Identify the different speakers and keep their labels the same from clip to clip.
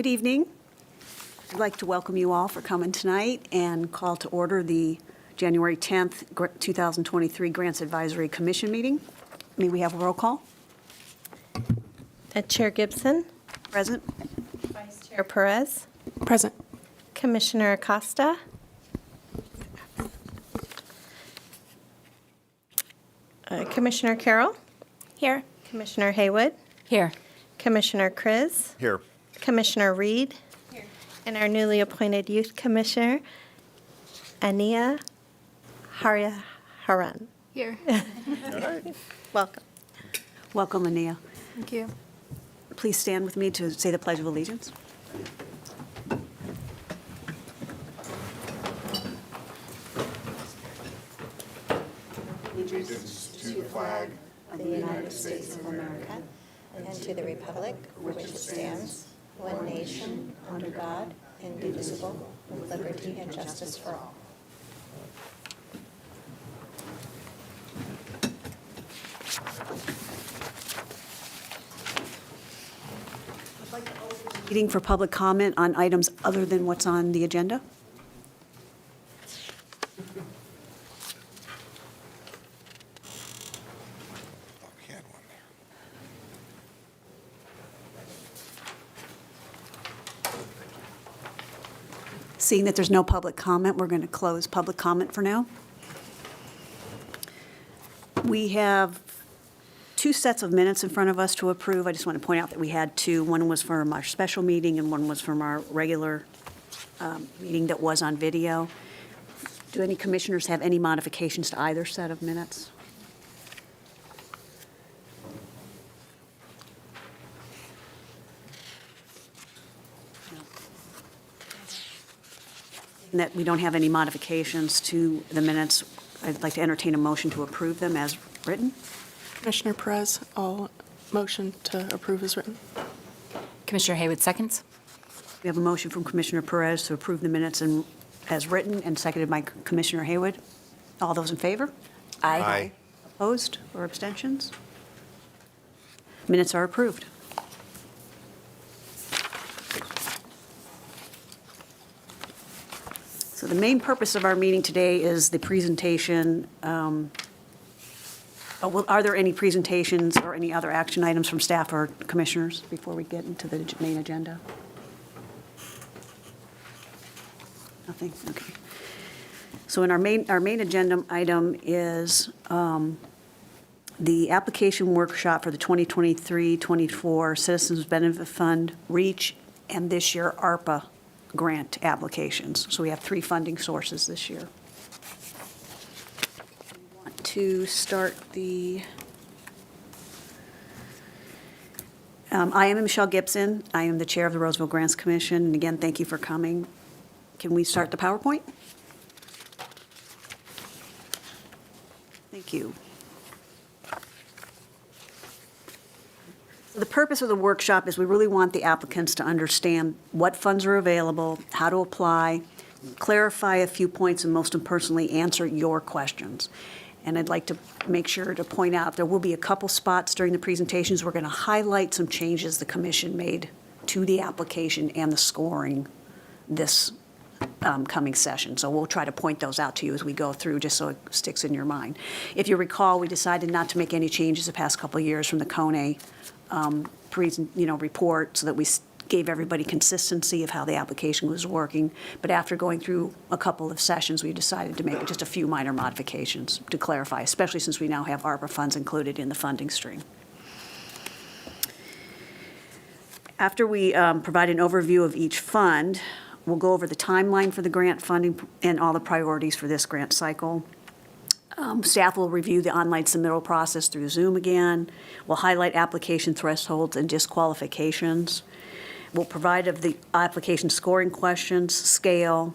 Speaker 1: Good evening. I'd like to welcome you all for coming tonight and call to order the January 10th, 2023 Grants Advisory Commission meeting. May we have a roll call?
Speaker 2: Chair Gibson.
Speaker 1: Present.
Speaker 2: Vice Chair Perez.
Speaker 3: Present.
Speaker 2: Commissioner Acosta. Commissioner Carroll.
Speaker 3: Here.
Speaker 2: Commissioner Haywood.
Speaker 3: Here.
Speaker 2: Commissioner Kriz.
Speaker 4: Here.
Speaker 2: Commissioner Reed. Here. And our newly appointed Youth Commissioner, Ania Haran.
Speaker 3: Here.
Speaker 2: Welcome.
Speaker 1: Welcome, Ania.
Speaker 3: Thank you.
Speaker 1: Please stand with me to say the Pledge of Allegiance.
Speaker 4: Allegiance to the flag
Speaker 5: of the United States of America and to the republic for which it stands, one nation, under God, indivisible, with liberty and justice for all.
Speaker 1: Meeting for public comment on items other than what's on the agenda.
Speaker 4: We had one there.
Speaker 1: Seeing that there's no public comment, we're going to close public comment for now. We have two sets of minutes in front of us to approve. I just want to point out that we had two. One was from our special meeting and one was from our regular meeting that was on video. Do any commissioners have any modifications to either set of minutes? And that we don't have any modifications to the minutes, I'd like to entertain a motion to approve them as written.
Speaker 3: Commissioner Perez, I'll motion to approve as written.
Speaker 6: Commissioner Haywood seconds.
Speaker 1: We have a motion from Commissioner Perez to approve the minutes as written and seconded by Commissioner Haywood. All those in favor?
Speaker 4: Aye.
Speaker 1: Opposed or abstentions? Minutes are approved. So the main purpose of our meeting today is the presentation. Are there any presentations or any other action items from staff or commissioners before we get into the main agenda? Nothing? Okay. So in our main agenda item is the application workshop for the 2023-24 Citizens Benefit Fund, REACH, and this year ARPA grant applications. So we have three funding sources this year. We want to start the I am Michelle Gibson. I am the chair of the Roseville Grants Commission. And again, thank you for coming. Can we start the PowerPoint? Thank you. The purpose of the workshop is we really want the applicants to understand what funds are available, how to apply, clarify a few points, and most importantly, answer your questions. And I'd like to make sure to point out there will be a couple spots during the presentations. We're going to highlight some changes the commission made to the application and the scoring this coming session. So we'll try to point those out to you as we go through, just so it sticks in your mind. If you recall, we decided not to make any changes the past couple of years from the CONE report, so that we gave everybody consistency of how the application was working. But after going through a couple of sessions, we decided to make just a few minor modifications to clarify, especially since we now have ARPA funds included in the funding stream. After we provide an overview of each fund, we'll go over the timeline for the grant funding and all the priorities for this grant cycle. Staff will review the online submittal process through Zoom again. We'll highlight application thresholds and disqualifications. We'll provide of the application scoring questions, scale,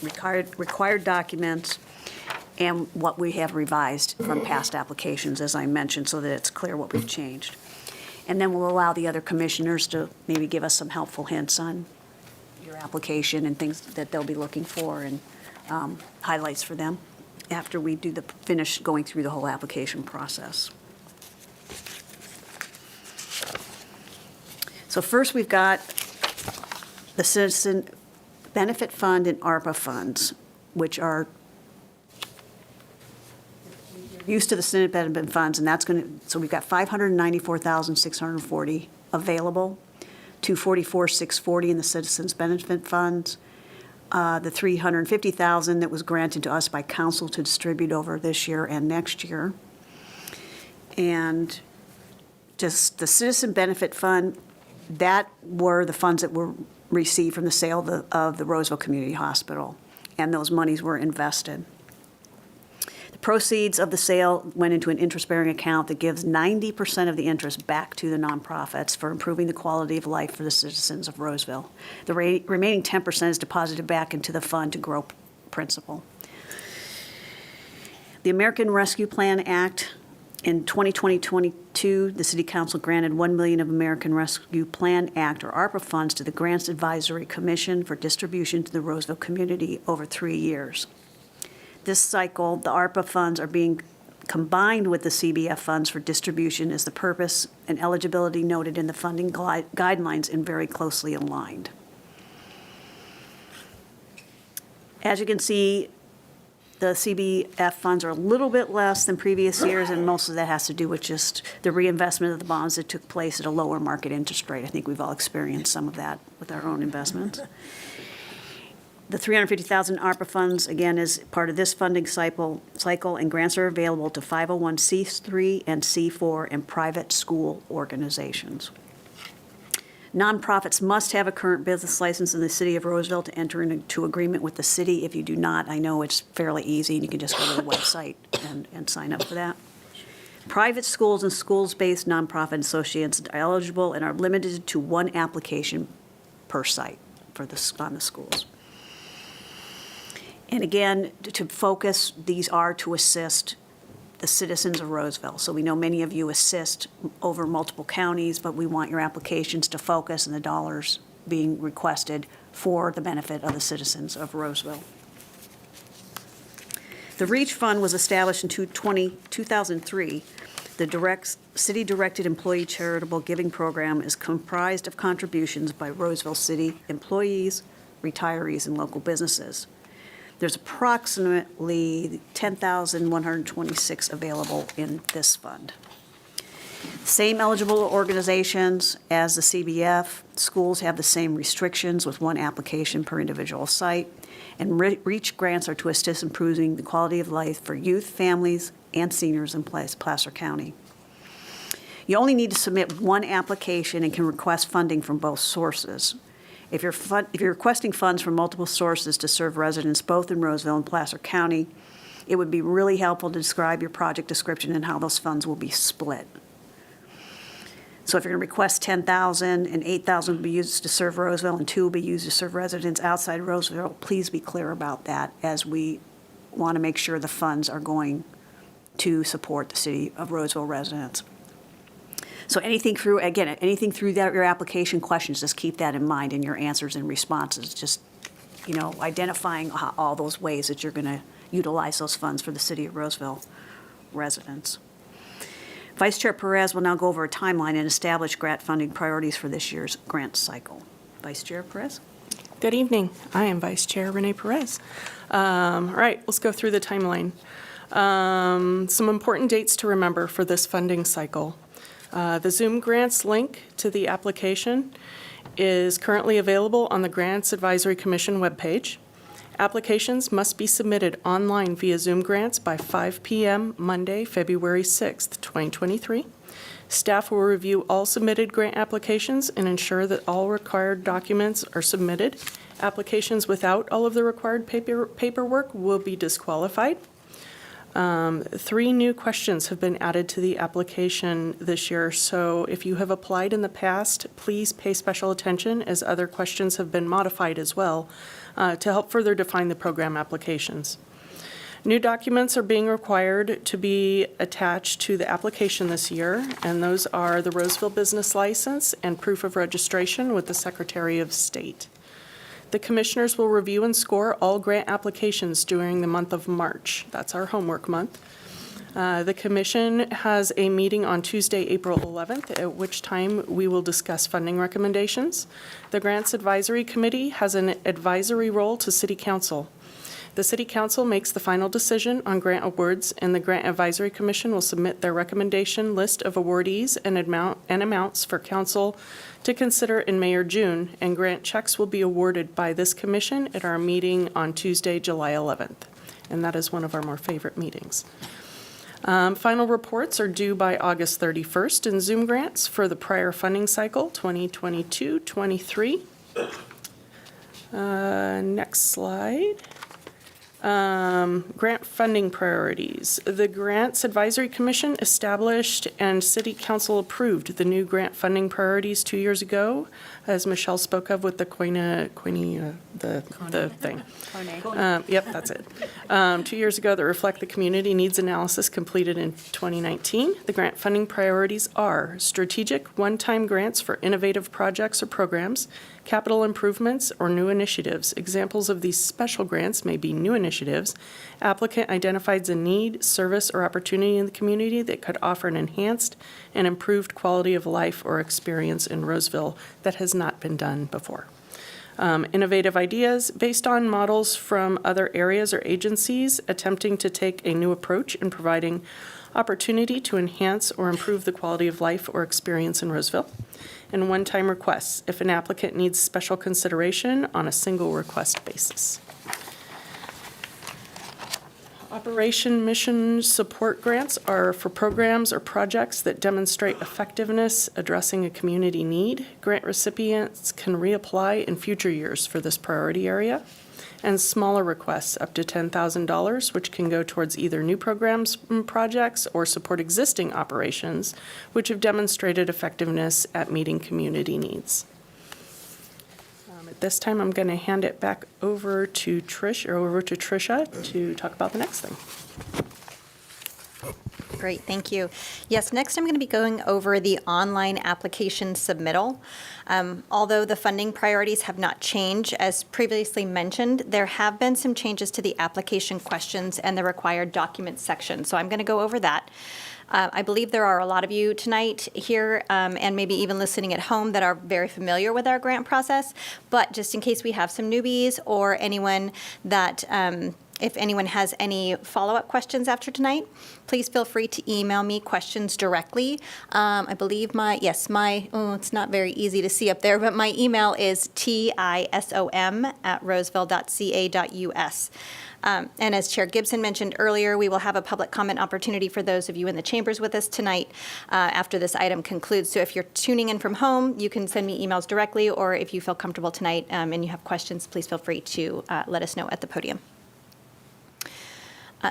Speaker 1: required documents, and what we have revised from past applications, as I mentioned, so that it's clear what we've changed. And then we'll allow the other commissioners to maybe give us some helpful hints on your application and things that they'll be looking for, and highlights for them after we do the finish going through the whole application process. So first we've got the Citizen Benefit Fund and ARPA funds, which are used to the Citizen Benefit funds, and that's going to, so we've got $594,640 available, $244,640 in the Citizens Benefit funds, the $350,000 that was granted to us by council to distribute over this year and next year. And just the Citizen Benefit Fund, that were the funds that were received from the sale of the Roseville Community Hospital, and those monies were invested. The proceeds of the sale went into an interest-bearing account that gives 90% of the interest back to the nonprofits for improving the quality of life for the citizens of Roseville. The remaining 10% is deposited back into the fund to grow principal. The American Rescue Plan Act, in 2020-22, the City Council granted $1 million of American Rescue Plan Act, or ARPA funds, to the Grants Advisory Commission for distribution to the Roseville community over 3 years. This cycle, the ARPA funds are being combined with the CBF funds for distribution as the purpose and eligibility noted in the funding guidelines and very closely aligned. As you can see, the CBF funds are a little bit less than previous years, and most of that has to do with just the reinvestment of the bonds that took place at a lower market interest rate. I think we've all experienced some of that with our own investments. The $350,000 ARPA funds, again, is part of this funding cycle, and grants are available to 501c3 and C4 and private school organizations. Nonprofits must have a current business license in the city of Roseville to enter into agreement with the city. If you do not, I know it's fairly easy, and you can just go to the website and sign up for that. Private schools and schools-based nonprofit associations are eligible and are limited to one application per site for on the schools. And again, to focus, these are to assist the citizens of Roseville. So we know many of you assist over multiple counties, but we want your applications to focus and the dollars being requested for the benefit of the citizens of Roseville. The REACH Fund was established in 2003. The city-directed employee charitable giving program is comprised of contributions by Roseville City employees, retirees, and local businesses. There's approximately $10,126 available in this fund. Same eligible organizations as the CBF. Schools have the same restrictions with one application per individual site. And REACH grants are to assist improving the quality of life for youth, families, and seniors in Placer County. You only need to submit one application and can request funding from both sources. If you're requesting funds from multiple sources to serve residents both in Roseville and Placer County, it would be really helpful to describe your project description and how those funds will be split. So if you're going to request $10,000 and $8,000 will be used to serve Roseville and $2,000 will be used to serve residents outside Roseville, please be clear about that, as we want to make sure the funds are going to support the city of Roseville residents. So anything through your application questions, just keep that in mind in your answers and responses. Just, identifying all those ways that you're going to utilize those funds for the city of Roseville residents. Vice Chair Perez will now go over a timeline and establish grant funding priorities for this year's grant cycle. Vice Chair Perez.
Speaker 3: Good evening. I am Vice Chair Renee Perez. All right, let's go through the timeline. Some important dates to remember for this funding cycle. The Zoom Grants link to the application is currently available on the Grants Advisory Commission webpage. Applications must be submitted online via Zoom Grants by 5 p.m. Monday, February 6th, 2023. Staff will review all submitted grant applications and ensure that all required documents are submitted. Applications without all of the required paperwork will be disqualified. 3 new questions have been added to the application this year, so if you have applied in the past, please pay special attention as other questions have been modified as well to help further define the program applications. New documents are being required to be attached to the application this year, and those are the Roseville Business License and Proof of Registration with the Secretary of State. The commissioners will review and score all grant applications during the month of March. That's our homework month. The commission has a meeting on Tuesday, April 11th, at which time we will discuss funding recommendations. The Grants Advisory Committee has an advisory role to City Council. The City Council makes the final decision on grant awards, and the Grant Advisory Commission will submit their recommendation list of awardees and amounts for Council to consider in May or June, and grant checks will be awarded by this commission at our meeting on Tuesday, July 11th. And that is one of our more favorite meetings. Final reports are due by August 31st in Zoom grants for the prior funding cycle, 2022-23. Next slide. Grant funding priorities. The Grants Advisory Commission established and City Council approved the new grant funding priorities 2 years ago, as Michelle spoke of with the the thing. Yep, that's it. 2 years ago that reflect the community needs analysis completed in 2019. The grant funding priorities are strategic one-time grants for innovative projects or programs, capital improvements, or new initiatives. Examples of these special grants may be new initiatives. Applicant identifies a need, service, or opportunity in the community that could offer an enhanced and improved quality of life or experience in Roseville that has not been done before. Innovative ideas based on models from other areas or agencies attempting to take a new approach in providing opportunity to enhance or improve the quality of life or experience in Roseville. And one-time requests if an applicant needs special consideration on a single request basis. Operation Mission Support Grants are for programs or projects that demonstrate effectiveness addressing a community need. Grant recipients can reapply in future years for this priority area. And smaller requests up to $10,000, which can go towards either new programs and projects or support existing operations, which have demonstrated effectiveness at meeting community needs. At this time, I'm going to hand it back over to Tricia to talk about the next thing.
Speaker 5: Great, thank you. Yes, next I'm going to be going over the online application submittal. Although the funding priorities have not changed, as previously mentioned, there have been some changes to the application questions and the required documents section. So I'm going to go over that. I believe there are a lot of you tonight here and maybe even listening at home that are very familiar with our grant process. But just in case we have some newbies or anyone that if anyone has any follow-up questions after tonight, please feel free to email me questions directly. I believe it's not very easy to see up there, but my email is tisom@roseville.ca.us. And as Chair Gibson mentioned earlier, we will have a public comment opportunity for those of you in the chambers with us tonight after this item concludes. So if you're tuning in from home, you can send me emails directly, or if you feel comfortable tonight and you have questions, please feel free to let us know at the podium.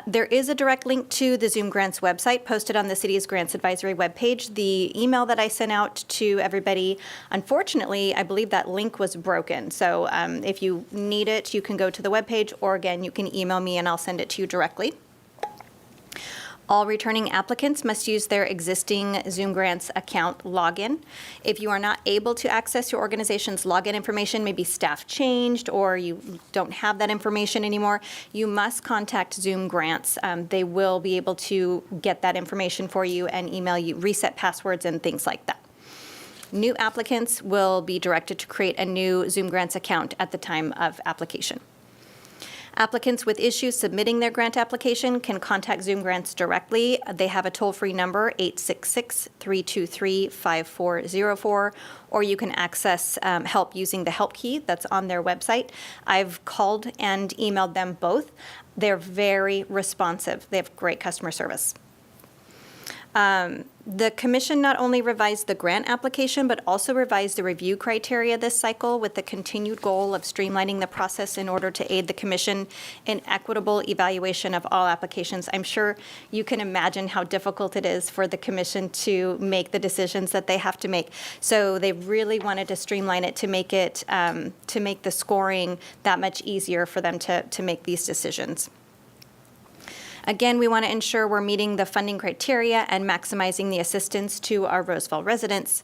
Speaker 5: There is a direct link to the Zoom Grants website posted on the city's Grants Advisory webpage. The email that I sent out to everybody, unfortunately, I believe that link was broken. So if you need it, you can go to the webpage, or again, you can email me and I'll send it to you directly. All returning applicants must use their existing Zoom Grants account login. If you are not able to access your organization's login information, maybe staff changed or you don't have that information anymore, you must contact Zoom Grants. They will be able to get that information for you and email you reset passwords and things like that. New applicants will be directed to create a new Zoom Grants account at the time of application. Applicants with issues submitting their grant application can contact Zoom Grants directly. They have a toll-free number, 866-323-5404, or you can access help using the help key that's on their website. I've called and emailed them both. They're very responsive. They have great customer service. The commission not only revised the grant application, but also revised the review criteria this cycle with the continued goal of streamlining the process in order to aid the commission in equitable evaluation of all applications. I'm sure you can imagine how difficult it is for the commission to make the decisions that they have to make. So they really wanted to streamline it to make the scoring that much easier for them to make these decisions. Again, we want to ensure we're meeting the funding criteria and maximizing the assistance to our Roseville residents.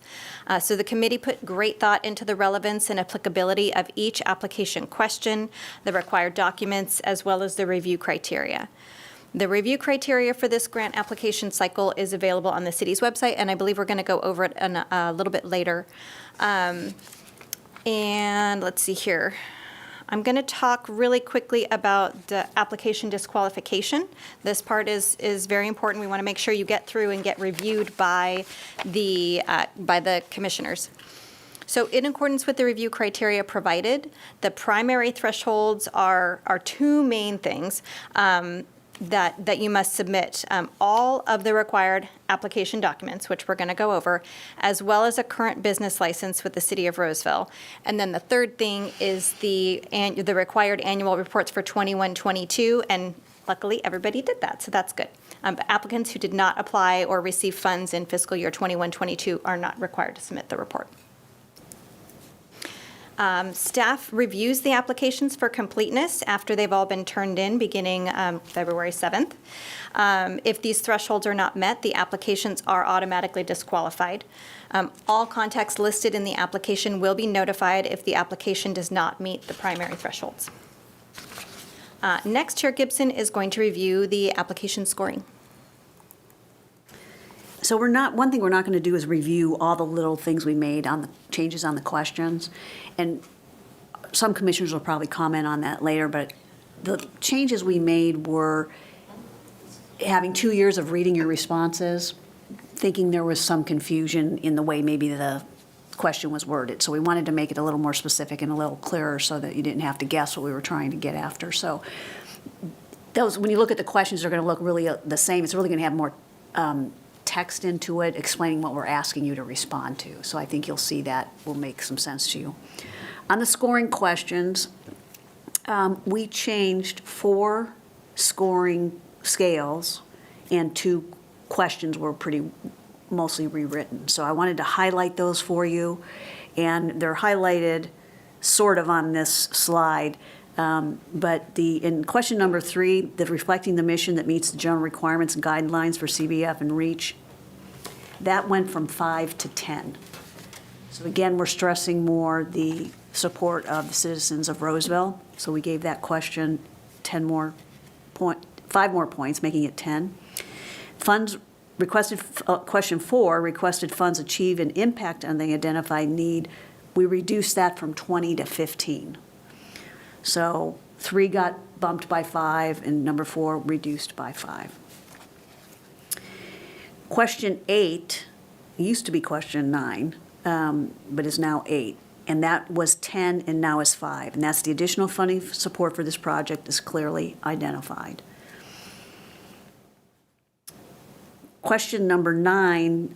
Speaker 5: So the committee put great thought into the relevance and applicability of each application question, the required documents, as well as the review criteria. The review criteria for this grant application cycle is available on the city's website, and I believe we're going to go over it a little bit later. And let's see here. I'm going to talk really quickly about the application disqualification. This part is very important. We want to make sure you get through and get reviewed by the commissioners. So in accordance with the review criteria provided, the primary thresholds are two main things that you must submit. All of the required application documents, which we're going to go over, as well as a current business license with the city of Roseville. And then the third thing is the required annual reports for 21-22, and luckily everybody did that, so that's good. Applicants who did not apply or receive funds in fiscal year 21-22 are not required to submit the report. Staff reviews the applications for completeness after they've all been turned in beginning February 7th. If these thresholds are not met, the applications are automatically disqualified. All contacts listed in the application will be notified if the application does not meet the primary thresholds. Next, Chair Gibson is going to review the application scoring.
Speaker 1: So one thing we're not going to do is review all the little things we made on the changes on the questions. And some commissioners will probably comment on that later, but the changes we made were having 2 years of reading your responses, thinking there was some confusion in the way maybe the question was worded. So we wanted to make it a little more specific and a little clearer so that you didn't have to guess what we were trying to get after. So those, when you look at the questions, they're going to look really the same. It's really going to have more text into it explaining what we're asking you to respond to. So I think you'll see that will make some sense to you. On the scoring questions, we changed 4 scoring scales and 2 questions were mostly rewritten. So I wanted to highlight those for you, and they're highlighted sort of on this slide. But in question number 3, the reflecting the mission that meets the general requirements and guidelines for CBF and REACH, that went from 5 to 10. So again, we're stressing more the support of the citizens of Roseville. So we gave that question 5 more points, making it 10. Funds requested, question 4, requested funds achieve an impact on the identified need. We reduced that from 20 to 15. So 3 got bumped by 5, and number 4 reduced by 5. Question 8 used to be question 9, but is now 8, and that was 10 and now is 5, and that's the additional funding support for this project is clearly identified. Question number 9,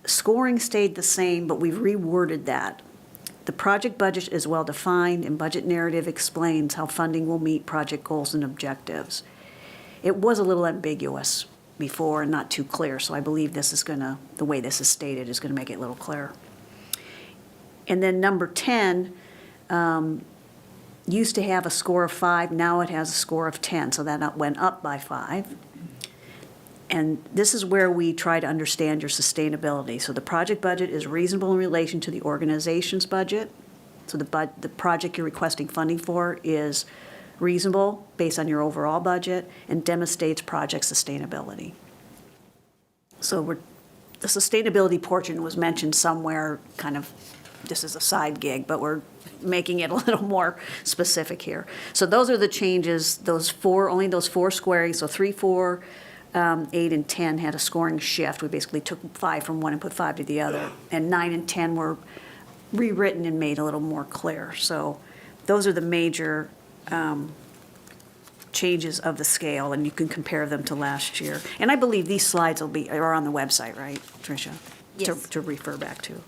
Speaker 1: scoring stayed the same, but we've reworded that. The project budget is well-defined, and budget narrative explains how funding will meet project goals and objectives. It was a little ambiguous before and not too clear, so I believe this is going to, the way this is stated, is going to make it a little clearer. And then number 10 used to have a score of 5, now it has a score of 10, so that went up by 5. And this is where we try to understand your sustainability. So the project budget is reasonable in relation to the organization's budget. So the project you're requesting funding for is reasonable based on your overall budget and demonstrates project sustainability. So the sustainability portion was mentioned somewhere, kind of, this is a side gig, but we're making it a little more specific here. So those are the changes, only those 4 squaring, so 3, 4, 8 and 10 had a scoring shift. We basically took 5 from one and put 5 to the other. And 9 and 10 were rewritten and made a little more clear. So those are the major changes of the scale, and you can compare them to last year. And I believe these slides are on the website, right, Tricia?
Speaker 5: Yes.
Speaker 1: To refer back to.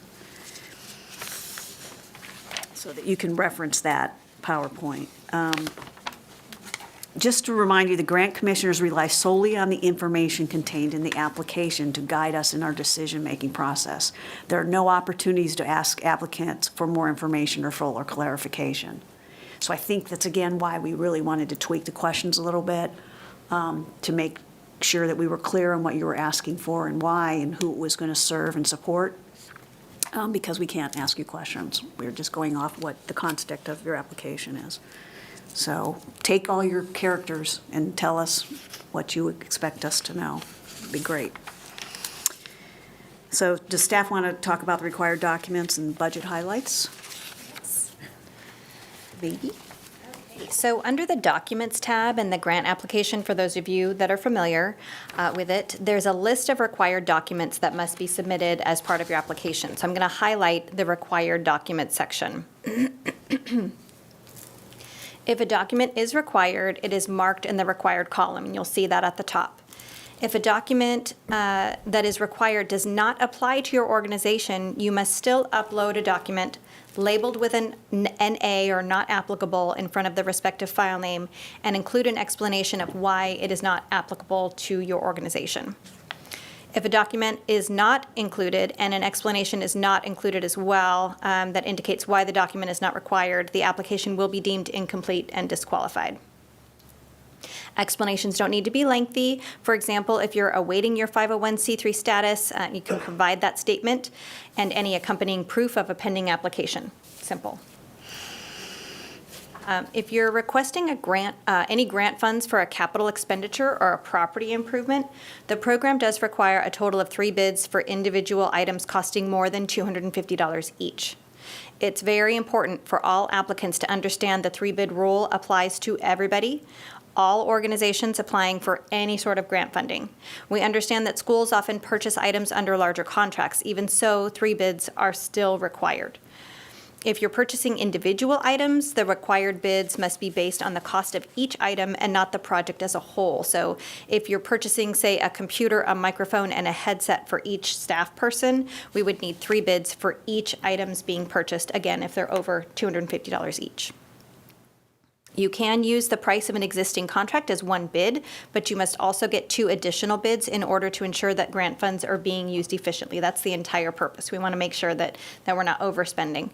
Speaker 1: So that you can reference that PowerPoint. Just to remind you, the grant commissioners rely solely on the information contained in the application to guide us in our decision-making process. There are no opportunities to ask applicants for more information or fuller clarification. So I think that's, again, why we really wanted to tweak the questions a little bit to make sure that we were clear on what you were asking for and why and who it was going to serve and support, because we can't ask you questions. We're just going off what the context of your application is. So take all your characters and tell us what you expect us to know. It'd be great. So does staff want to talk about the required documents and budget highlights? Baby?
Speaker 5: So under the Documents tab in the grant application, for those of you that are familiar with it, there's a list of required documents that must be submitted as part of your application. So I'm going to highlight the required documents section. If a document is required, it is marked in the required column, and you'll see that at the top. If a document that is required does not apply to your organization, you must still upload a document labeled with an NA or not applicable in front of the respective file name and include an explanation of why it is not applicable to your organization. If a document is not included and an explanation is not included as well, that indicates why the document is not required, the application will be deemed incomplete and disqualified. Explanations don't need to be lengthy. For example, if you're awaiting your 501c3 status, you can provide that statement and any accompanying proof of a pending application. Simple. If you're requesting a grant, any grant funds for a capital expenditure or a property improvement, the program does require a total of 3 bids for individual items costing more than $250 each. It's very important for all applicants to understand the 3-bid rule applies to everybody, all organizations applying for any sort of grant funding. We understand that schools often purchase items under larger contracts. Even so, 3 bids are still required. If you're purchasing individual items, the required bids must be based on the cost of each item and not the project as a whole. So if you're purchasing, say, a computer, a microphone, and a headset for each staff person, we would need 3 bids for each items being purchased, again, if they're over $250 each. You can use the price of an existing contract as 1 bid, but you must also get 2 additional bids in order to ensure that grant funds are being used efficiently. That's the entire purpose. We want to make sure that we're not overspending.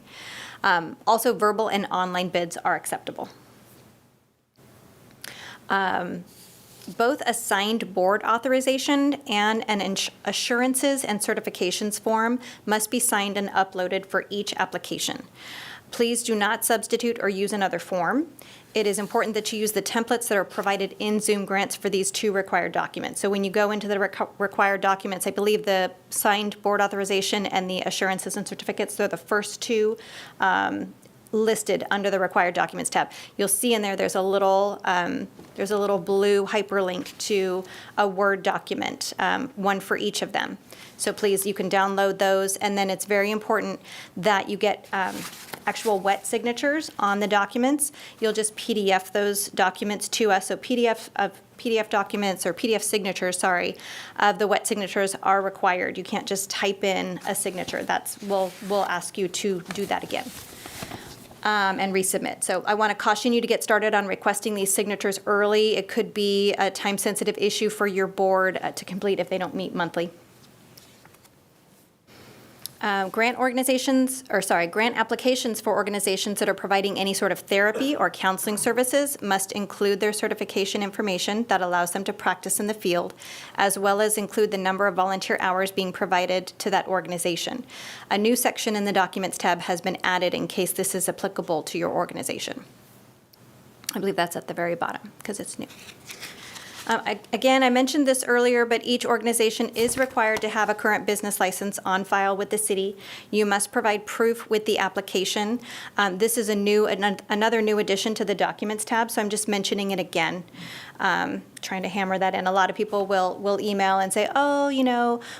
Speaker 5: Also, verbal and online bids are acceptable. Both a signed board authorization and an assurances and certifications form must be signed and uploaded for each application. Please do not substitute or use another form. It is important that you use the templates that are provided in Zoom Grants for these 2 required documents. So when you go into the required documents, I believe the signed board authorization and the assurances and certificates, they're the first 2 listed under the required documents tab. You'll see in there there's a little blue hyperlink to a Word document, one for each of them. So please, you can download those, and then it's very important that you get actual wet signatures on the documents. You'll just PDF those documents to us. So PDF documents or PDF signatures, of the wet signatures are required. You can't just type in a signature. We'll ask you to do that again. And resubmit. So I want to caution you to get started on requesting these signatures early. It could be a time-sensitive issue for your board to complete if they don't meet monthly. Grant applications for organizations that are providing any sort of therapy or counseling services must include their certification information that allows them to practice in the field, as well as include the number of volunteer hours being provided to that organization. A new section in the Documents tab has been added in case this is applicable to your organization. I believe that's at the very bottom because it's new. Again, I mentioned this earlier, but each organization is required to have a current business license on file with the city. You must provide proof with the application. This is another new addition to the Documents tab, so I'm just mentioning it again, trying to hammer that in. A lot of people will email and say, oh,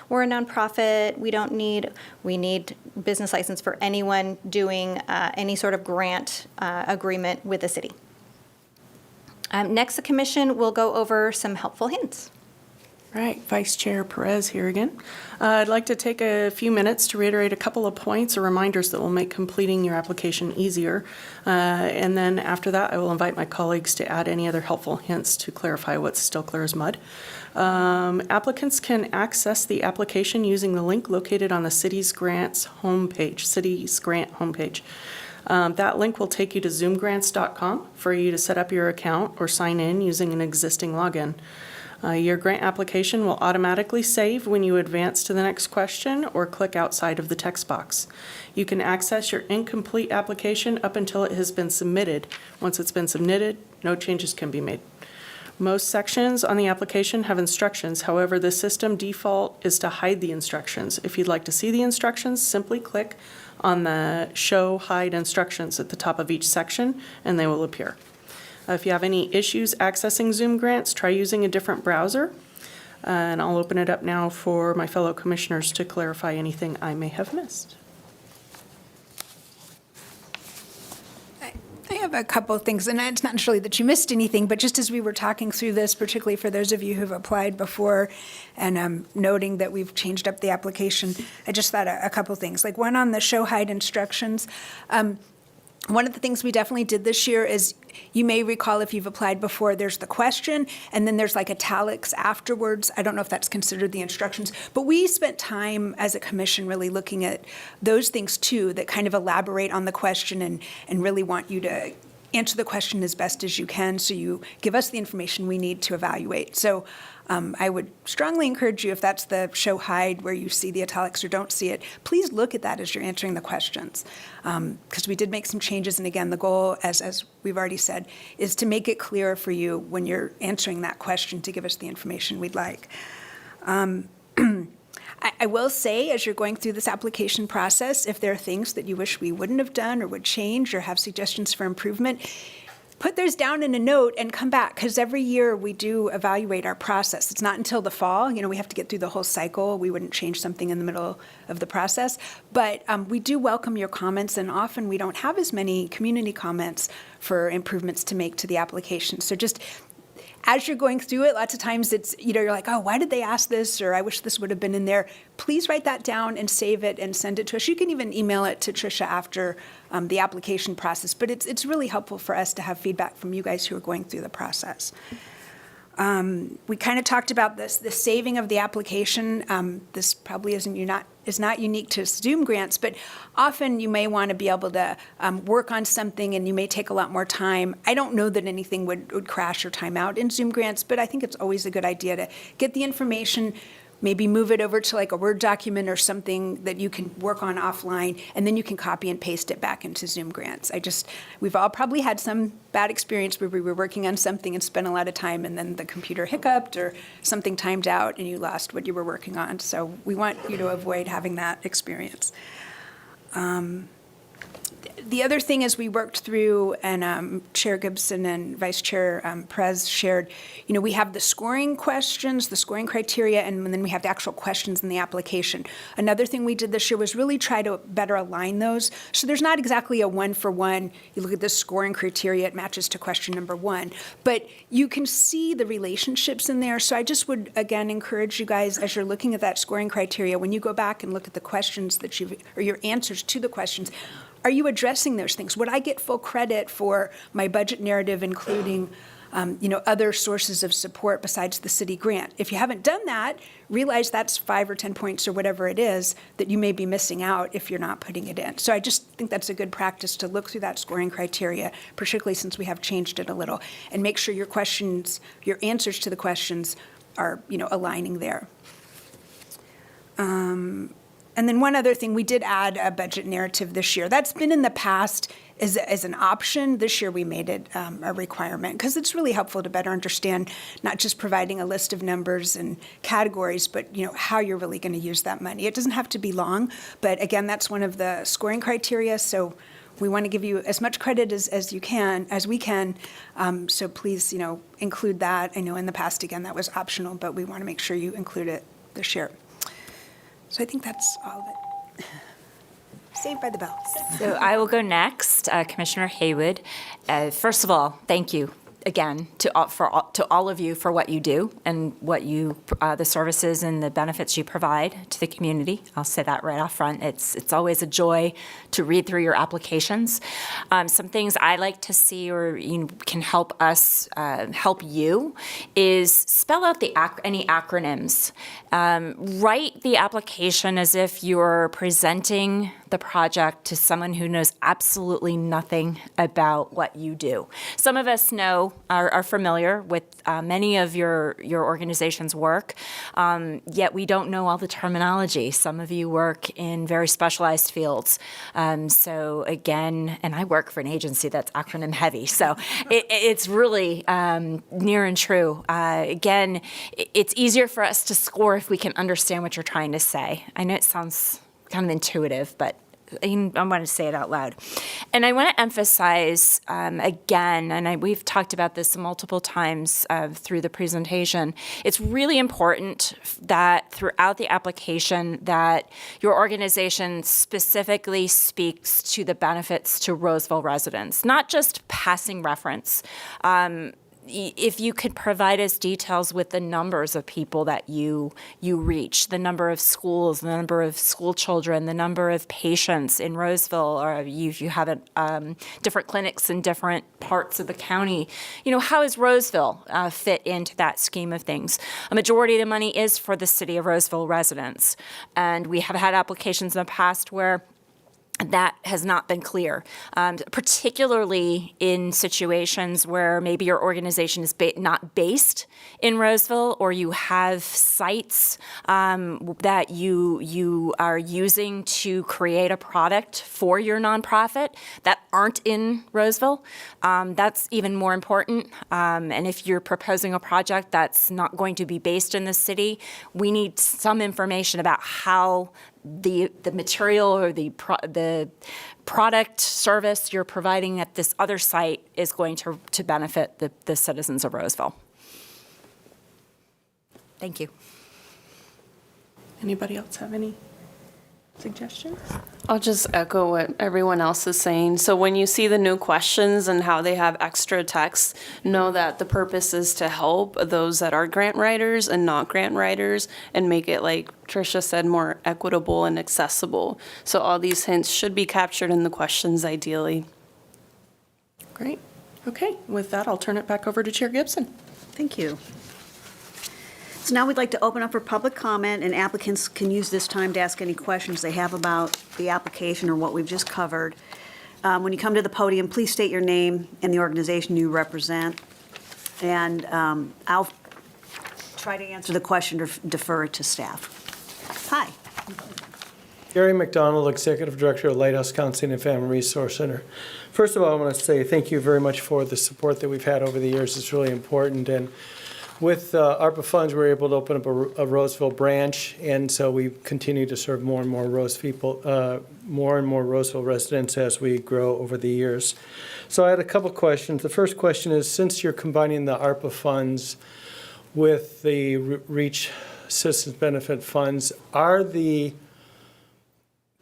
Speaker 5: we're a nonprofit. We need business license for anyone doing any sort of grant agreement with the city. Next, the commission will go over some helpful hints.
Speaker 3: All right, Vice Chair Perez here again. I'd like to take a few minutes to reiterate a couple of points or reminders that will make completing your application easier. And then after that, I will invite my colleagues to add any other helpful hints to clarify what's still clear as mud. Applicants can access the application using the link located on the city's grants homepage, city's grant homepage. That link will take you to zoomgrants.com for you to set up your account or sign in using an existing login. Your grant application will automatically save when you advance to the next question or click outside of the text box. You can access your incomplete application up until it has been submitted. Once it's been submitted, no changes can be made. Most sections on the application have instructions. However, the system default is to hide the instructions. If you'd like to see the instructions, simply click on the Show Hide Instructions at the top of each section, and they will appear. If you have any issues accessing Zoom grants, try using a different browser. And I'll open it up now for my fellow commissioners to clarify anything I may have missed.
Speaker 7: I have a couple of things, and it's not necessarily that you missed anything, but just as we were talking through this, particularly for those of you who've applied before, and noting that we've changed up the application, I just thought a couple of things. Like one on the show hide instructions. One of the things we definitely did this year is, you may recall if you've applied before, there's the question, and then there's like italics afterwards. I don't know if that's considered the instructions, but we spent time as a commission really looking at those things too, that kind of elaborate on the question and really want you to answer the question as best as you can, so you give us the information we need to evaluate. So I would strongly encourage you, if that's the show hide where you see the italics or don't see it, please look at that as you're answering the questions. Because we did make some changes, and again, the goal, as we've already said, is to make it clearer for you when you're answering that question to give us the information we'd like. I will say, as you're going through this application process, if there are things that you wish we wouldn't have done or would change or have suggestions for improvement, put those down in a note and come back, because every year we do evaluate our process. It's not until the fall. We have to get through the whole cycle. We wouldn't change something in the middle of the process. But we do welcome your comments, and often we don't have as many community comments for improvements to make to the application. So just as you're going through it, lots of times it's, you're like, oh, why did they ask this? Or I wish this would have been in there. Please write that down and save it and send it to us. You can even email it to Tricia after the application process. But it's really helpful for us to have feedback from you guys who are going through the process. We kind of talked about this, the saving of the application. This probably is not unique to Zoom grants, but often you may want to be able to work on something, and you may take a lot more time. I don't know that anything would crash or time out in Zoom grants, but I think it's always a good idea to get the information, maybe move it over to like a Word document or something that you can work on offline, and then you can copy and paste it back into Zoom grants. We've all probably had some bad experience where we were working on something and spent a lot of time, and then the computer hiccuped or something timed out and you lost what you were working on. So we want you to avoid having that experience. The other thing is, we worked through, and Chair Gibson and Vice Chair Perez shared, we have the scoring questions, the scoring criteria, and then we have the actual questions in the application. Another thing we did this year was really try to better align those. So there's not exactly a one-for-one. You look at the scoring criteria, it matches to question number 1. But you can see the relationships in there. So I just would, again, encourage you guys, as you're looking at that scoring criteria, when you go back and look at the questions or your answers to the questions, are you addressing those things? Would I get full credit for my budget narrative, including other sources of support besides the city grant? If you haven't done that, realize that's 5 or 10 points or whatever it is that you may be missing out if you're not putting it in. So I just think that's a good practice to look through that scoring criteria, particularly since we have changed it a little, and make sure your answers to the questions are, aligning there. And then one other thing, we did add a budget narrative this year. That's been in the past as an option. This year we made it a requirement, because it's really helpful to better understand not just providing a list of numbers and categories, but how you're really going to use that money. It doesn't have to be long, but again, that's one of the scoring criteria. So we want to give you as much credit as we can. So please, include that. I know in the past, again, that was optional, but we want to make sure you include it this year. So I think that's all of it. Saved by the bell.
Speaker 6: So I will go next, Commissioner Haywood. First of all, thank you again to all of you for what you do and what the services and the benefits you provide to the community. I'll say that right off front. It's always a joy to read through your applications. Some things I like to see, or can help us help you, is spell out any acronyms. Write the application as if you're presenting the project to someone who knows absolutely nothing about what you do. Some of us are familiar with many of your organization's work, yet we don't know all the terminology. Some of you work in very specialized fields. So again, and I work for an agency that's acronym heavy, so it's really near and true. Again, it's easier for us to score if we can understand what you're trying to say. I know it sounds kind of intuitive, but I want to say it out loud. And I want to emphasize again, and we've talked about this multiple times through the presentation, it's really important that throughout the application that your organization specifically speaks to the benefits to Roseville residents, not just passing reference. If you could provide us details with the numbers of people that you reach, the number of schools, the number of school children, the number of patients in Roseville, or if you have different clinics in different parts of the county, how is Roseville fit into that scheme of things? A majority of the money is for the city of Roseville residents, and we have had applications in the past where that has not been clear, particularly in situations where maybe your organization is not based in Roseville, or you have sites that you are using to create a product for your nonprofit that aren't in Roseville. That's even more important. And if you're proposing a project that's not going to be based in the city, we need some information about how the material or the product service you're providing at this other site is going to benefit the citizens of Roseville. Thank you.
Speaker 3: Anybody else have any suggestions?
Speaker 8: I'll just echo what everyone else is saying. So when you see the new questions and how they have extra text, know that the purpose is to help those that are grant writers and not grant writers and make it, like Tricia said, more equitable and accessible. So all these hints should be captured in the questions ideally.
Speaker 3: Great. Okay, with that, I'll turn it back over to Chair Gibson.
Speaker 1: Thank you. So now we'd like to open up for public comment, and applicants can use this time to ask any questions they have about the application or what we've just covered. When you come to the podium, please state your name and the organization you represent. And I'll try to answer the question or defer it to staff. Hi.
Speaker 9: Gary McDonald, Executive Director of Lighthouse Counseling and Family Resource Center. First of all, I want to say thank you very much for the support that we've had over the years. It's really important. And with ARPA funds, we were able to open up a Roseville branch, and so we continue to serve more and more Roseville residents as we grow over the years. So I had a couple questions. The first question is, since you're combining the ARPA funds with the REACH Citizens Benefit funds, are the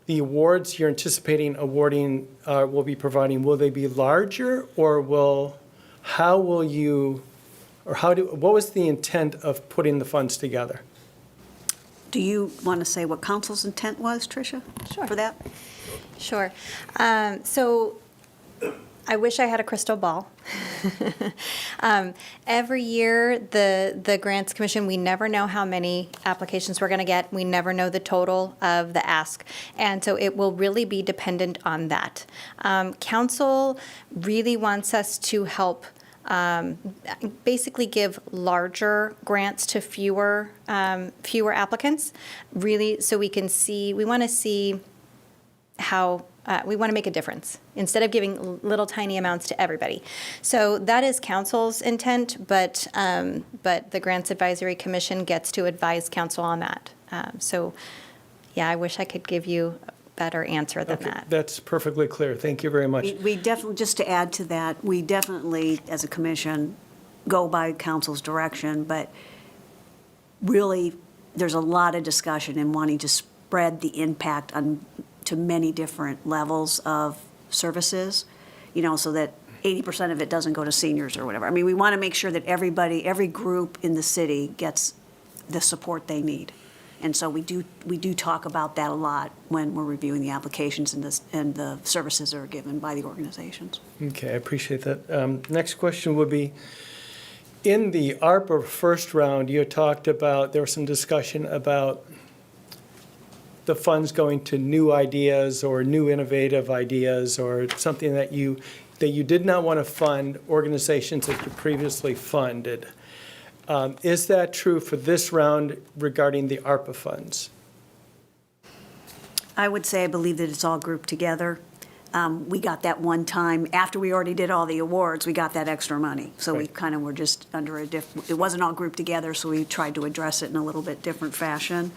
Speaker 9: awards you're anticipating awarding will be providing, will they be larger, or what was the intent of putting the funds together?
Speaker 1: Do you want to say what council's intent was, Tricia? Sure. For that?
Speaker 5: Sure. So I wish I had a crystal ball. Every year, the Grants Commission, we never know how many applications we're going to get. We never know the total of the ask. And so it will really be dependent on that. Council really wants us to help basically give larger grants to fewer applicants, really, so we can see, we want to see how, we want to make a difference instead of giving little tiny amounts to everybody. So that is council's intent, but the Grants Advisory Commission gets to advise council on that. So yeah, I wish I could give you better answer than that.
Speaker 9: That's perfectly clear. Thank you very much.
Speaker 1: We definitely, just to add to that, we definitely, as a commission, go by council's direction, but really, there's a lot of discussion in wanting to spread the impact to many different levels of services, so that 80% of it doesn't go to seniors or whatever. I mean, we want to make sure that every group in the city gets the support they need. And so we do talk about that a lot when we're reviewing the applications and the services that are given by the organizations.
Speaker 9: Okay, I appreciate that. Next question would be, in the ARPA first round, you talked about, there was some discussion about the funds going to new ideas or new innovative ideas or something that you did not want to fund organizations that you previously funded. Is that true for this round regarding the ARPA funds?
Speaker 1: I would say I believe that it's all grouped together. We got that one time, after we already did all the awards, we got that extra money. So we
Speaker 9: Right.
Speaker 1: kind of were just under it wasn't all grouped together, so we tried to address it in a little bit different fashion.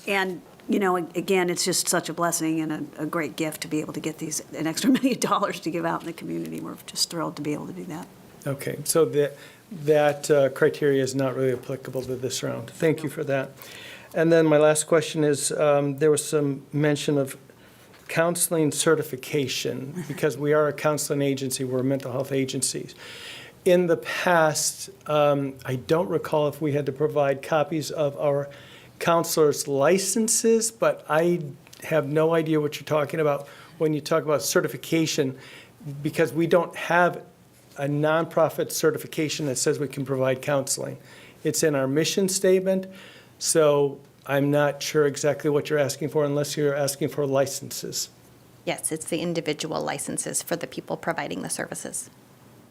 Speaker 1: And, you know, again, it's just such a blessing and a great gift to be able to get an extra $1 million to give out in the community. We're just thrilled to be able to do that.
Speaker 9: Okay, so that criteria is not really applicable to this round. Thank you for that. And then my last question is, there was some mention of counseling certification, because we are a counseling agency, we're a mental health agency. In the past, I don't recall if we had to provide copies of our counselors' licenses, but I have no idea what you're talking about when you talk about certification, because we don't have a nonprofit certification that says we can provide counseling. It's in our mission statement, so I'm not sure exactly what you're asking for unless you're asking for licenses.
Speaker 5: Yes, it's the individual licenses for the people providing the services.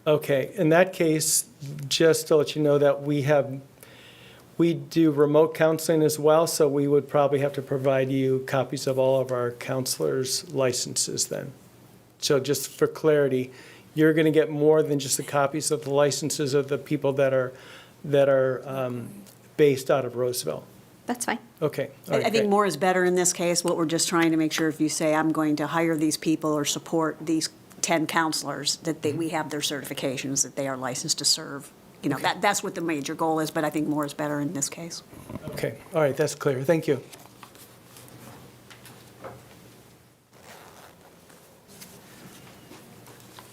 Speaker 9: Okay, in that case, just to let you know that we do remote counseling as well, so we would probably have to provide you copies of all of our counselors' licenses then. So just for clarity, you're going to get more than just the copies of the licenses of the people that are based out of Roseville.
Speaker 5: That's fine.
Speaker 9: Okay. all right,
Speaker 1: I think
Speaker 9: great.
Speaker 1: more is better in this case. What we're just trying to make sure, if you say, I'm going to hire these people or support these 10 counselors, that we have their certifications, that they are licensed to serve. You know, that's what the major goal is, but I think more is better in this case.
Speaker 9: Okay, all right, that's clear. Thank you.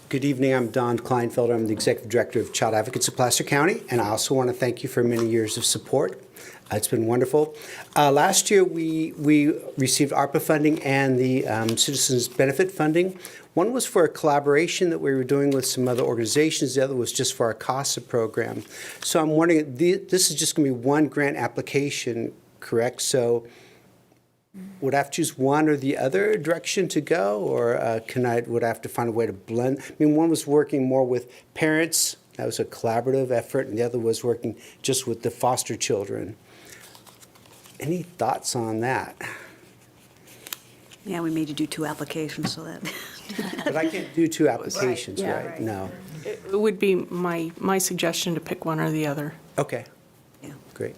Speaker 10: Good evening, I'm Don Kleinfelder. I'm the Executive Director of Child Advocates of Placer County, and I also want to thank you for many years of support. It's been wonderful. Last year, we received ARPA funding and the Citizens Benefit funding. One was for a collaboration that we were doing with some other organizations. The other was just for our CASA program. So I'm wondering, this is just going to be one grant application, correct? So would I have to choose one or the other direction to go, or would I have to find a way to blend? I mean, one was working more with parents. That was a collaborative effort, and the other was working just with the foster children. Any thoughts on that?
Speaker 1: Yeah, we made you do 2 applications, so that.
Speaker 10: But I can't do 2 applications, right? No.
Speaker 3: It would be my suggestion to pick one or the other.
Speaker 10: Okay,
Speaker 1: Yeah.
Speaker 10: great.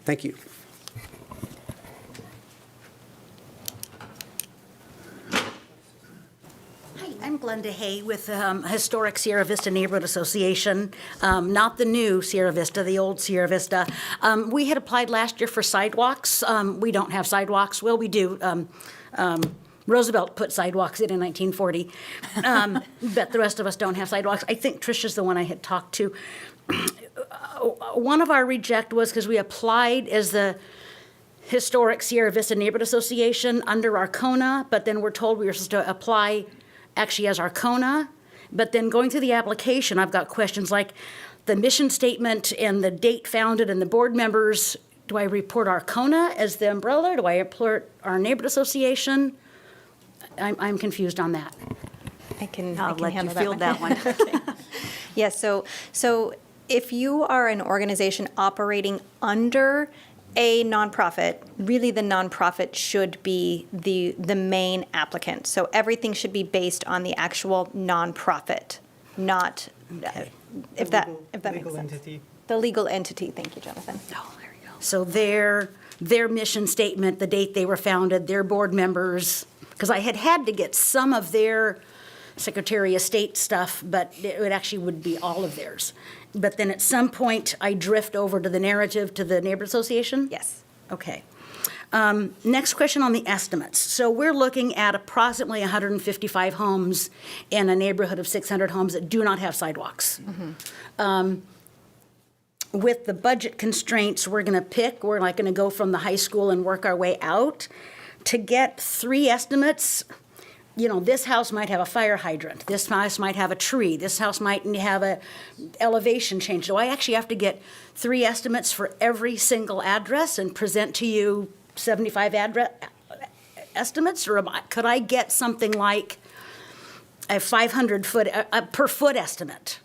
Speaker 10: Thank you.
Speaker 11: Hi, I'm Glenda Hay with Historic Sierra Vista Neighborhood Association, not the new Sierra Vista, the old Sierra Vista. We had applied last year for sidewalks. We don't have sidewalks. Well, we do. Roosevelt put sidewalks in 1940, but the rest of us don't have sidewalks. I think Tricia's the one I had talked to. One of our reject was because we applied as the Historic Sierra Vista Neighborhood Association under Arcona, but then we're told we were supposed to apply actually as Arcona. But then going through the application, I've got questions like the mission statement and the date founded and the board members. Do I report Arcona as the umbrella? Do I report our neighborhood association? I'm confused on that.
Speaker 5: I can
Speaker 1: I'll let you
Speaker 5: handle
Speaker 1: field that one.
Speaker 5: Yes, so if you are an organization operating under a nonprofit, really the nonprofit should be the main applicant. So everything should be based on the actual nonprofit, not, if that makes sense.
Speaker 9: Entity.
Speaker 5: The legal entity, thank you, Jonathan.
Speaker 1: Oh, there you go.
Speaker 11: So their mission statement, the date they were founded, their board members, because I had to get some of their Secretary of State stuff, but it actually would be all of theirs. But then at some point, I drift over to the narrative to the neighborhood association?
Speaker 5: Yes.
Speaker 11: Okay. Next question on the estimates. So we're looking at approximately 155 homes in a neighborhood of 600 homes that do not have sidewalks. With the budget constraints we're going to pick, we're like going to go from the high school and work our way out. To get 3 estimates, this house might have a fire hydrant, this house might have a tree, this house might have a elevation change. Do I actually have to get 3 estimates for every single address and present to you 75 estimates? Or could I get something like a 500-foot, a per foot estimate?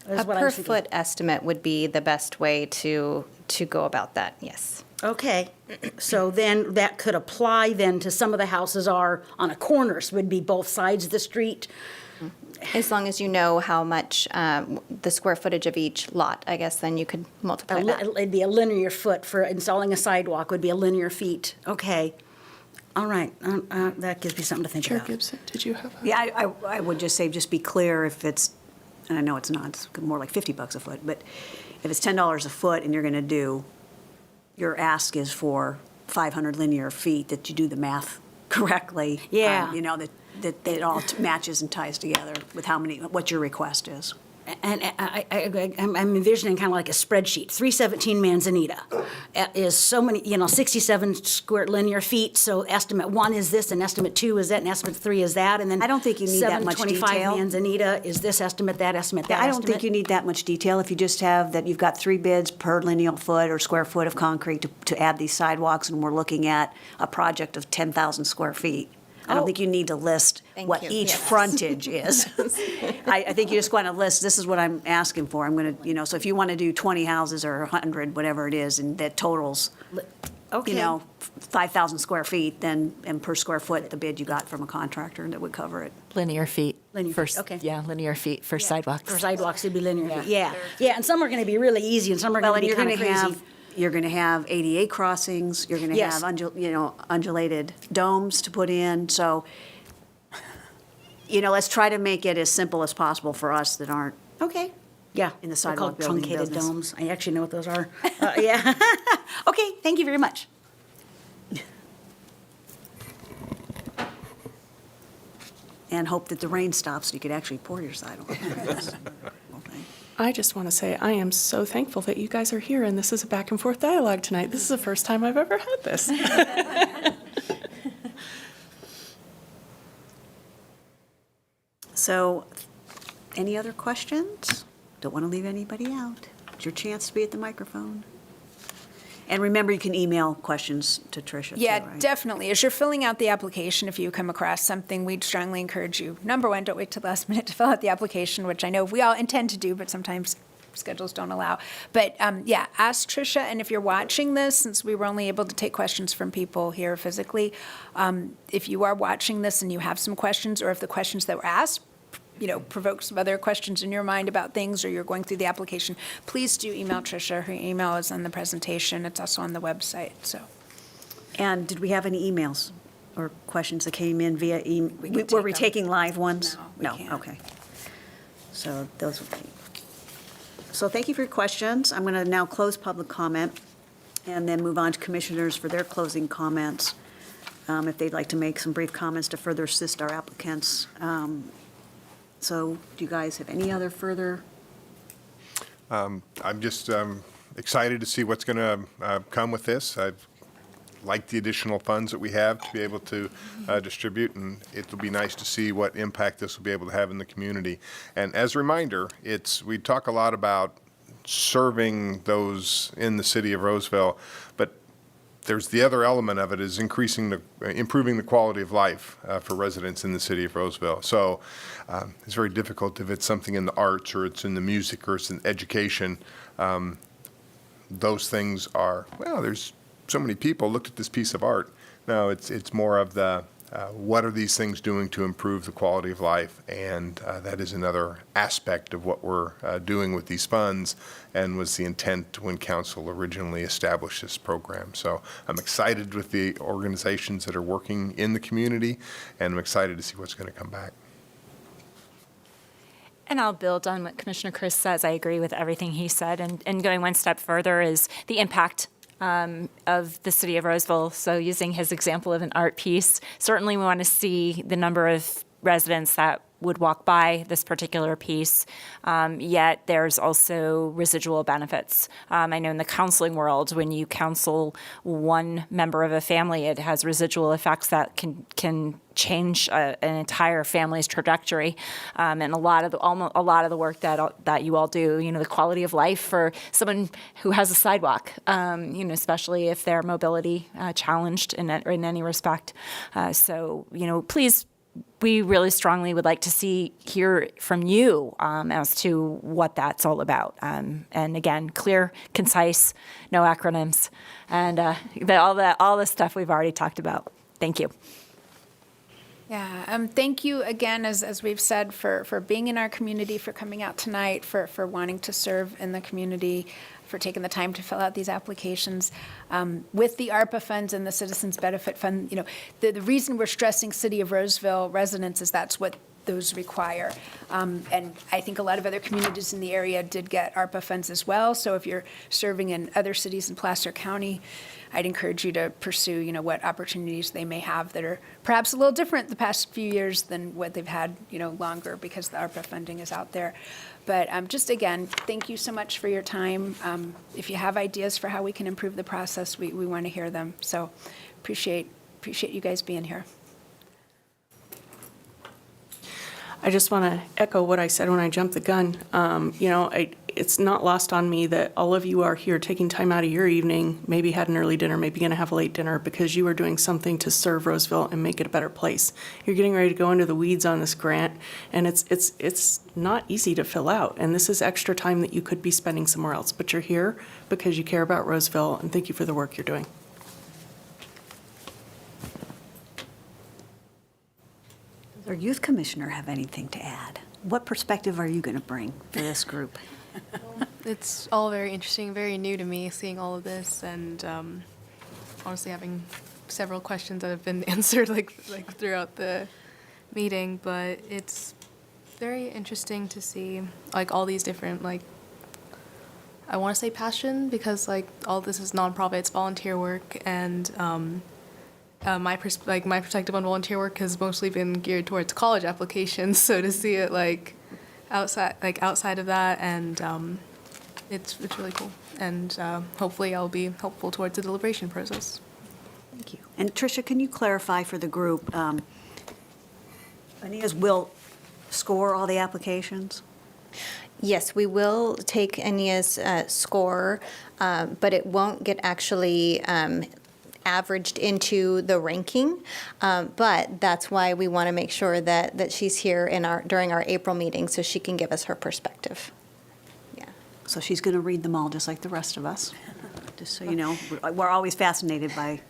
Speaker 5: A per foot estimate would be the best way to go about that, yes.
Speaker 11: Okay, so then that could apply then to some of the houses are on a corner, so would be both sides of the street.
Speaker 5: As long as you know how much, the square footage of each lot, I guess, then you could multiply that.
Speaker 11: It'd be a linear foot for installing a sidewalk would be a linear feet. Okay, all right, that gives me something to think
Speaker 3: Chair
Speaker 11: about.
Speaker 3: Gibson, did you have a?
Speaker 1: Yeah, I would just say, just be clear if it's, and I know it's not, it's more like $50 a foot, but if it's $10 a foot and you're going to do, your ask is for 500 linear feet, that you do the math correctly.
Speaker 11: Yeah.
Speaker 1: That it all matches and ties together with what your request is.
Speaker 11: And I'm envisioning kind of like a spreadsheet. 317 Manzanita is so many, 67 square linear feet. So estimate 1 is this, and estimate 2 is that, and estimate 3 is that, and then
Speaker 1: I don't think you need that much
Speaker 11: 725
Speaker 1: detail.
Speaker 11: Manzanita is this estimate, that estimate, that
Speaker 1: I
Speaker 11: estimate.
Speaker 1: don't think you need that much detail. If you just have that you've got 3 bids per linear foot or square foot of concrete to add these sidewalks, and we're looking at a project of 10,000 square feet. I don't think you need to list
Speaker 5: Thank
Speaker 1: what
Speaker 5: you.
Speaker 1: each
Speaker 5: Yes.
Speaker 1: frontage is. I think you just want to list, this is what I'm asking for. I'm going to, so if you want to do 20 houses or 100, whatever it is, and that totals,
Speaker 11: Okay.
Speaker 1: 5,000 square feet, then, and per square foot, the bid you got from a contractor that would cover it.
Speaker 6: Linear feet.
Speaker 11: Linear
Speaker 6: for
Speaker 11: feet, okay.
Speaker 6: Yeah, linear feet for sidewalks.
Speaker 11: For sidewalks, it'd be linear feet. Yeah, yeah, and some are going to be really easy, and some are
Speaker 1: Well,
Speaker 11: going to
Speaker 1: and
Speaker 11: be
Speaker 1: you're
Speaker 11: kind
Speaker 1: going
Speaker 11: of
Speaker 1: to
Speaker 11: crazy.
Speaker 1: you're going to have ADA crossings, you're going to
Speaker 11: Yes.
Speaker 1: have, undulated domes to put in, so, let's try to make it as simple as possible for us that aren't
Speaker 11: Okay. Yeah.
Speaker 1: in the
Speaker 11: They're called
Speaker 1: sidewalk building
Speaker 11: truncated
Speaker 1: business.
Speaker 11: domes. I actually know what those are. Yeah. Okay, thank you very much.
Speaker 1: And hope that the rain stops so you could actually pour your sidewalk.
Speaker 3: I just want to say I am so thankful that you guys are here and this is a back and forth dialogue tonight. This is the first time I've ever had this.
Speaker 1: So, any other questions? Don't want to leave anybody out. It's your chance to be at the microphone. And remember, you can email questions to Tricia, too,
Speaker 7: Yeah,
Speaker 1: right?
Speaker 7: definitely. As you're filling out the application, if you come across something, we'd strongly encourage you, number one, don't wait till the last minute to fill out the application, which I know we all intend to do, but sometimes schedules don't allow. But yeah, ask Tricia, and if you're watching this, since we were only able to take questions from people here physically, if you are watching this and you have some questions, or if the questions that were asked provoke some other questions in your mind about things, or you're going through the application, please do email Tricia. Her email is on the presentation. It's also on the website, so.
Speaker 1: And did we have any emails or questions that came in via email?
Speaker 7: We can
Speaker 1: Were
Speaker 7: take
Speaker 1: we
Speaker 7: them.
Speaker 1: taking live ones?
Speaker 7: No, we can't.
Speaker 1: Okay. So those would be. So thank you for your questions. I'm going to now close public comment and then move on to commissioners for their closing comments, if they'd like to make some brief comments to further assist our applicants. So do you guys have any other further?
Speaker 4: I'm just excited to see what's going to come with this. I've liked the additional funds that we have to be able to distribute, and it'll be nice to see what impact this will be able to have in the community. And as a reminder, we talk a lot about serving those in the city of Roseville, but there's the other element of it is improving the quality of life for residents in the city of Roseville. So it's very difficult if it's something in the arts or it's in the music or it's in education. Those things are, well, there's so many people looked at this piece of art. No, it's more of the what are these things doing to improve the quality of life, and that is another aspect of what we're doing with these funds, and was the intent when council originally established this program. So I'm excited with the organizations that are working in the community, and I'm excited to see what's going to come back.
Speaker 6: And I'll build on what Commissioner Chris says. I agree with everything he said. And going one step further is the impact of the city of Roseville. So using his example of an art piece, certainly we want to see the number of residents that would walk by this particular piece, yet there's also residual benefits. I know in the counseling world, when you counsel one member of a family, it has residual effects that can change an entire family's trajectory, and a lot of the work that you all do, the quality of life for someone who has a sidewalk, especially if they're mobility challenged in any respect. So please, we really strongly would like to hear from you as to what that's all about. And again, clear, concise, no acronyms, and all the stuff we've already talked about. Thank you.
Speaker 7: Yeah, thank you again, as we've said, for being in our community, for coming out tonight, for wanting to serve in the community, for taking the time to fill out these applications. With the ARPA funds and the Citizens Benefit Fund, the reason we're stressing City of Roseville residents is that's what those require. And I think a lot of other communities in the area did get ARPA funds as well. So if you're serving in other cities in Placer County, I'd encourage you to pursue, what opportunities they may have that are perhaps a little different the past few years than what they've had, longer, because the ARPA funding is out there. But just again, thank you so much for your time. If you have ideas for how we can improve the process, we want to hear them. So appreciate you guys being here.
Speaker 3: I just want to echo what I said when I jumped the gun. It's not lost on me that all of you are here taking time out of your evening, maybe had an early dinner, maybe going to have a late dinner, because you are doing something to serve Roseville and make it a better place. You're getting ready to go into the weeds on this grant, and it's not easy to fill out. And this is extra time that you could be spending somewhere else. But you're here because you care about Roseville, and thank you for the work you're doing.
Speaker 1: Does our youth commissioner have anything to add? What perspective are you going to bring to this group?
Speaker 12: It's all very interesting, very new to me, seeing all of this, and honestly having several questions that have been answered like throughout the meeting. But it's very interesting to see all these different I want to say passion, because all this is nonprofit, it's volunteer work, and my perspective on volunteer work has mostly been geared towards college applications. So to see it outside of that, and it's really cool, and hopefully I'll be helpful towards the deliberation process.
Speaker 1: Thank you. And Tricia, can you clarify for the group, Aeneas will score all the applications?
Speaker 5: Yes, we will take Aeneas' score, but it won't get actually averaged into the ranking, but that's why we want to make sure that she's here during our April meeting so she can give us her perspective. Yeah.
Speaker 1: So she's going to read them all just like the rest of us. Just so you know, we're always fascinated by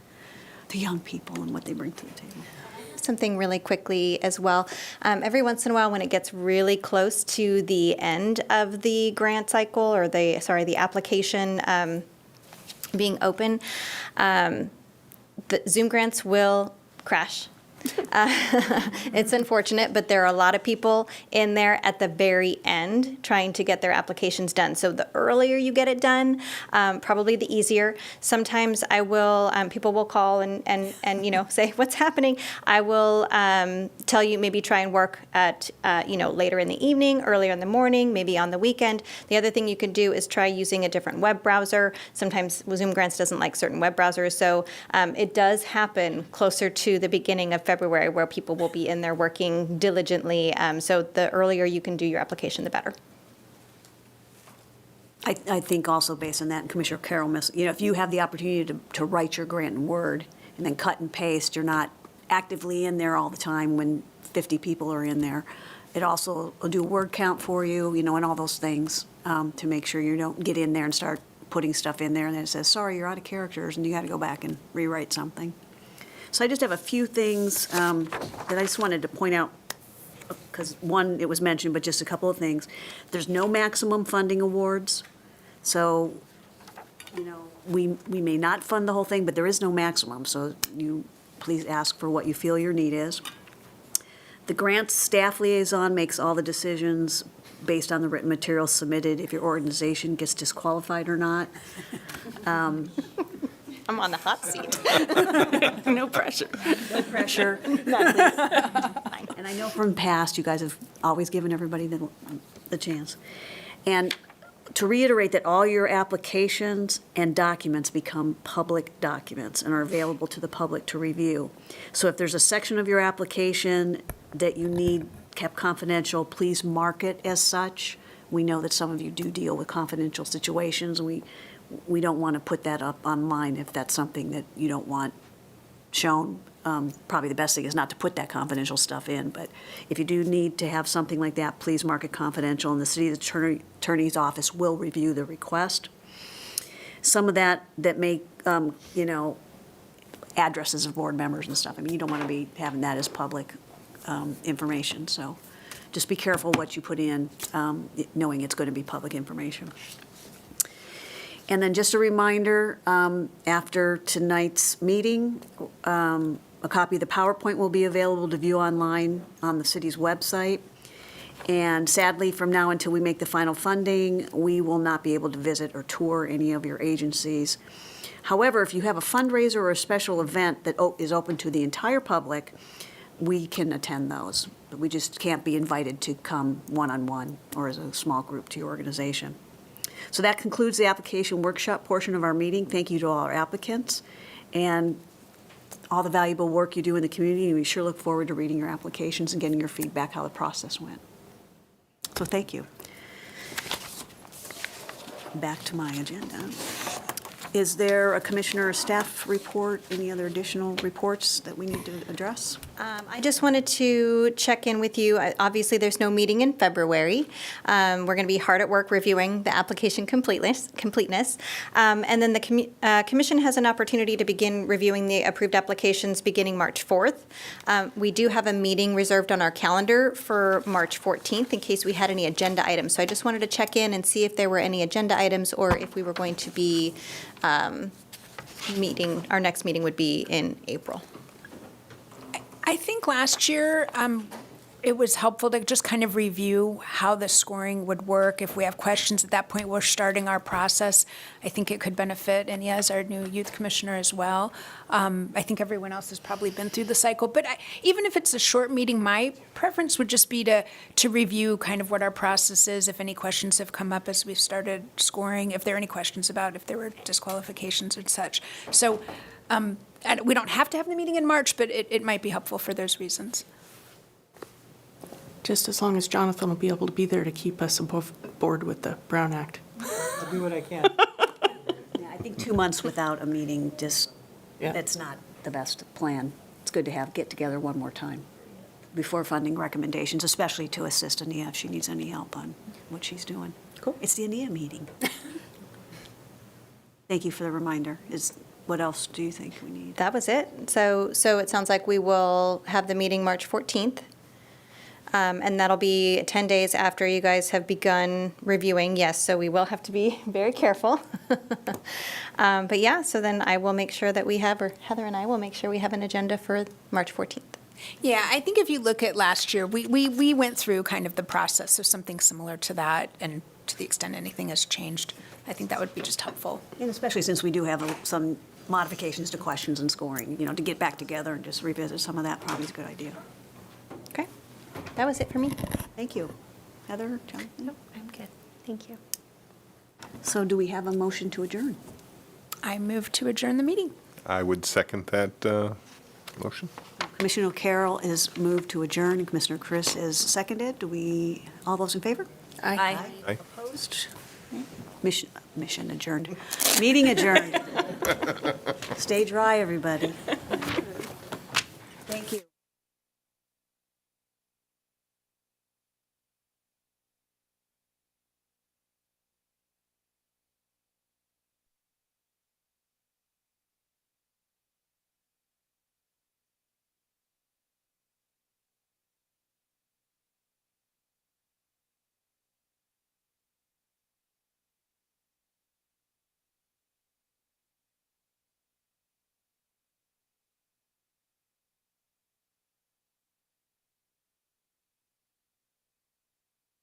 Speaker 1: the young people and what they bring to the table.
Speaker 5: Something really quickly as well. Every once in a while, when it gets really close to the end of the grant cycle, or the application being open, the Zoom grants will crash. It's unfortunate, but there are a lot of people in there at the very end trying to get their applications done. So the earlier you get it done, probably the easier. Sometimes I will, people will call and say, what's happening? I will tell you, maybe try and work at, later in the evening, earlier in the morning, maybe on the weekend. The other thing you can do is try using a different web browser. Sometimes Zoom Grants doesn't like certain web browsers. So it does happen closer to the beginning of February, where people will be in there working diligently. So the earlier you can do your application, the better.
Speaker 1: I think also based on that, and Commissioner Carroll, if you have the opportunity to write your grant in Word and then cut and paste, you're not actively in there all the time when 50 people are in there. It also will do a word count for you, and all those things to make sure you don't get in there and start putting stuff in there and then it says, sorry, you're out of characters, and you got to go back and rewrite something. So I just have a few things that I just wanted to point out, because one, it was mentioned, but just a couple of things. There's no maximum funding awards, so, we may not fund the whole thing, but there is no maximum, so you please ask for what you feel your need is. The grants staff liaison makes all the decisions based on the written material submitted, if your organization gets disqualified or not.
Speaker 5: I'm on the hot seat.
Speaker 3: No pressure.
Speaker 1: No pressure. And And I know from past, you guys have always given everybody the chance. And to reiterate that all your applications and documents become public documents and are available to the public to review. So if there's a section of your application that you need kept confidential, please mark it as such. We know that some of you do deal with confidential situations, and we don't want to put that up online if that's something that you don't want shown. Probably the best thing is not to put that confidential stuff in, but if you do need to have something like that, please mark it confidential, and the city attorney's office will review the request. Some of that may, addresses of board members and stuff, I mean, you don't want to be having that as public information, so just be careful what you put in, knowing it's going to be public information. And then just a reminder, after tonight's meeting, a copy of the PowerPoint will be available to view online on the city's website. And sadly, from now until we make the final funding, we will not be able to visit or tour any of your agencies. However, if you have a fundraiser or a special event that is open to the entire public, we can attend those. We just can't be invited to come one-on-one or as a small group to your organization. So that concludes the application workshop portion of our meeting. Thank you to all our applicants and all the valuable work you do in the community. We sure look forward to reading your applications and getting your feedback how the process went. So thank you. Back to my agenda. Is there a commissioner or staff report, any other additional reports that we need to address?
Speaker 5: I just wanted to check in with you. Obviously, there's no meeting in February. We're going to be hard at work reviewing the application completeness. And then the commission has an opportunity to begin reviewing the approved applications beginning March 4th. We do have a meeting reserved on our calendar for March 14th in case we had any agenda items. So I just wanted to check in and see if there were any agenda items or if we were going to be our next meeting would be in April.
Speaker 7: I think last year, it was helpful to just kind of review how the scoring would work. If we have questions at that point, we're starting our process. I think it could benefit Ania as our new youth commissioner as well. I think everyone else has probably been through the cycle. But even if it's a short meeting, my preference would just be to review kind of what our process is, if any questions have come up as we've started scoring, if there are any questions about if there were disqualifications and such. So we don't have to have the meeting in March, but it might be helpful for those reasons.
Speaker 3: Just as long as Jonathan will be able to be there to keep us above board with the Brown Act.
Speaker 9: I'll do what I can.
Speaker 1: Yeah, I think 2 months without a meeting, that's not the best plan. It's good to get together one more time before funding recommendations, especially to assist Ania if she needs any help on what she's doing. Cool. It's the Ania meeting. Thank you for the reminder. What else do you think we need?
Speaker 5: That was it. So it sounds like we will have the meeting March 14th. And that'll be 10 days after you guys have begun reviewing. Yes, so we will have to be very careful. But yeah, so then I will make sure that we have, or Heather and I will make sure we have an agenda for March 14th.
Speaker 7: Yeah, I think if you look at last year, we went through kind of the process of something similar to that, and to the extent anything has changed, I think that would be just helpful.
Speaker 1: And especially since we do have some modifications to questions and scoring, to get back together and just revisit some of that probably is a good idea.
Speaker 5: Okay, that was it for me.
Speaker 1: Thank you. Heather, Jonathan?
Speaker 2: Nope, I'm good. Thank you.
Speaker 1: So do we have a motion to adjourn?
Speaker 7: I move to adjourn the meeting.
Speaker 4: I would second that motion.
Speaker 1: Commissioner Carroll is moved to adjourn, and Commissioner Chris is seconded. All those in favor?
Speaker 6: Aye.
Speaker 4: Aye.
Speaker 1: Opposed? Mission adjourned. Meeting adjourned. Stay dry, everybody.